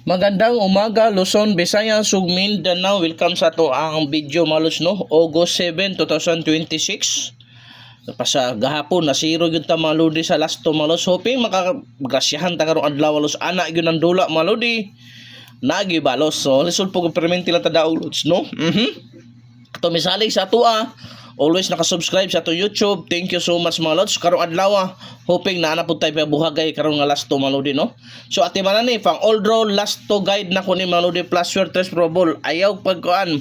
Magandang umaga, Luzon, Visayas, ug Mindanao. Welcome sa to ang video malos no. August 7, 2026. Pasa gahapon na zero gyud ta maludi sa lasto malos. Hoping makagrasyahan ta karong adlaw malos. Ana gyud ang dula maludi. Nagi balos. So lisod po permanente lang ta daog no. Ato misalig sa ato always naka-subscribe sa to YouTube. Thank you so much mga lods. Karong adlaw hoping na po tayo buhagay karong nga last to maludi no. So ati man ni pang all draw last to guide na ko ni maludi plus your tres pro ball. Ayaw pagkuan.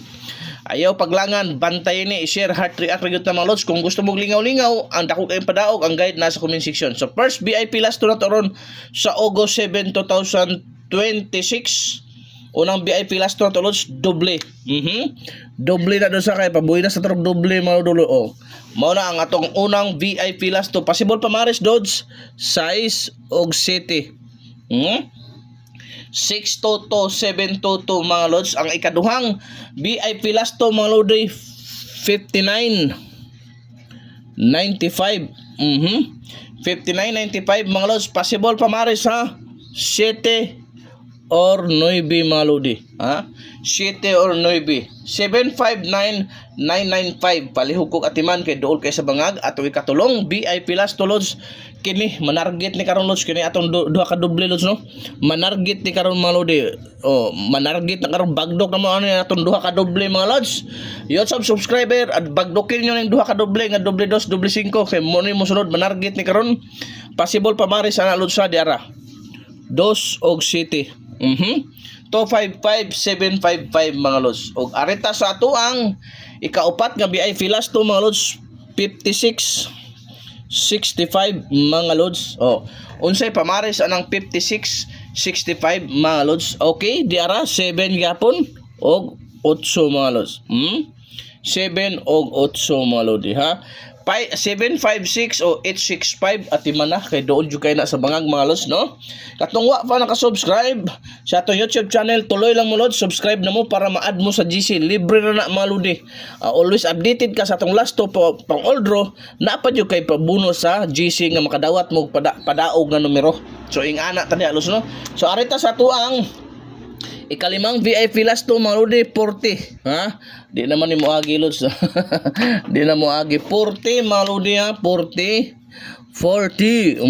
Ayaw paglangan, bantay ni i-share heart react gyud ta mga lods. Kung gusto mo lingaw-lingaw, ang dako kay padaog ang guide nasa comment section. So first VIP last to na to ron sa August 7, 2026. Unang VIP last to lods doble. Doble na doon sa kay pabuhi na sa truck doble mga dulo. Mao na ang atong unang VIP last to. Possible pa maris dodge size og city. 622 722 mga lods. Ang ikaduhang VIP last to mga lodi 59.95. 59.95 mga lods. Possible pa maris ha 7 or 9 mga lodi. 7 or 9. 759,995 palihog kog atiman kay duol kay sa bangag ato ikatulong VIP last to lods kini manarget ni karon lods kini atong duha ka doble lods no manarget ni karon mga lodi manarget na karon bagdok na mo ano atong duha ka doble mga lods YouTube subscriber at bagdokin nyo ning duha ka doble nga doble 2 doble 5 kay mo ni mo sunod manarget ni karon possible pa mari sa lods sa diara 2 og city 255,755 mga lods. Og arita sa ato ang ikaupat nga VIP last to mga lods 56.65 mga lods. Unsay pamaris anang 56.65 mga lods. Okay, diara 7 gyapon og 8 mga lods. 7 og 8 mga lodi ha. 756 o 865 at imana kay doon jud kay na sa bangag mga lods no. Katong wa pa naka-subscribe sa atong YouTube channel, tuloy lang mo lods, subscribe na mo para ma-add mo sa GC. Libre na mga lodi. Always updated ka sa atong last to pang all draw na pa jud kay pabuno sa GC nga makadawat mo padaog nga numero. So ingana tani alos no. So arita sa tuang ikalimang VIP last to mga lodi 40 ha. Di naman ni mo agi lods. Di na mo agi 40 mga lodi ha 40 4004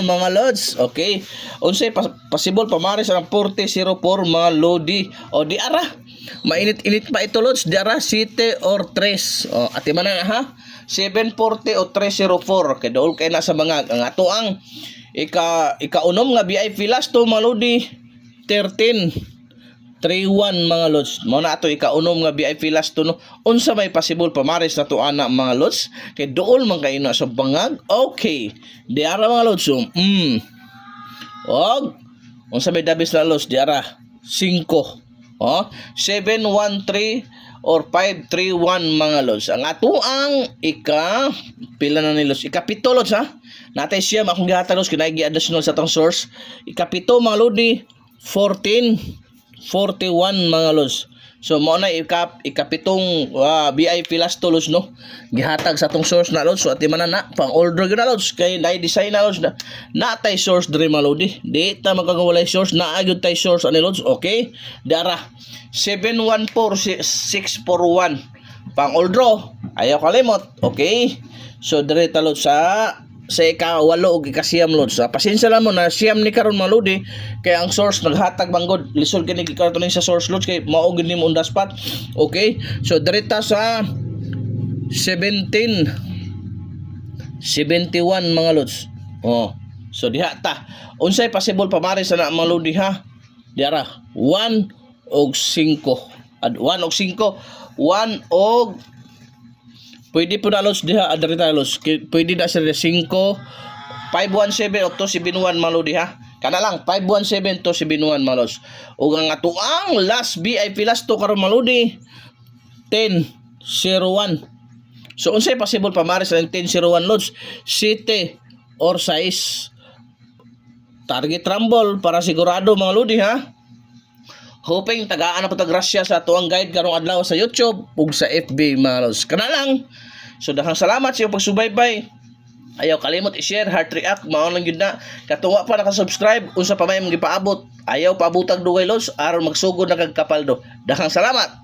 mga lods. Okay. Unsay possible pamaris ang 4004 mga lodi. O di ara. Mainit-init pa ito lods. Di ara 7 or 3. Ati man na ha. 740 o 304 kay dool kay nasa mga ang ato ang ikaunom nga VIP last to mga lodi 1331 mga lods. Mao na ato ikaunom nga VIP last to no. Unsa may possible pamaris na to ana mga lods kay duol man kay na sa bangag. Okay. Diara mga lods. Og unsa may dabis na lods diara 5. 713 or 531 mga lods. Ang ato ang pila na ni lods. Ikapito lods ha. Natay siya akong gihatag lods kinay additional sa tong source. Ikapito mga lodi 1441 mga lods. So mo na ikapitong VIP last to lods no. Gihatag sa tong source na lods. So ati man na pang order gyud na lods kay na design na lods na tay source diri mga lodi. Di ta magagawalay source na gyud tay source ani lods. Okay. Dara 714641 pang order. Ayaw kalimot. Okay. So diri ta lods sa ika-8 og ika-9 lods. Pasensya lang mo na siyam ni karon mga lodi kay ang source naghatag banggod lisod kini gikarton sa source lods kay mao gid nimo on the spot. Okay? So direta sa 1771 mga lods. So diha ta. Unsay possible pamaris na mga lodi ha? Diara 1 og 5. 1 og 5. 1 og pwede po na lods diha adari tayo lods. Pwede na sila 5 517 o 271 mga lodi ha. Kana lang 517 271 mga lods. Ug ang atuang last VIP last to karon mga lodi 1001. So unsay possible pamaris sa 1001 lods? City or size. Target rumble para sigurado mga lodi ha. Hoping tagaan na po tagrasya sa tuang guide karong adlaw sa YouTube ug sa FB mga lods. Kana lang. So daghang salamat sa iyong pagsubaybay. Ayaw kalimot i-share, heart react, mao lang yun na. Katuwa pa naka-subscribe, unsa pa may mga gipaabot. Ayaw paabutag dugay lods, aron magsugod na kag kapaldo. Daghang salamat.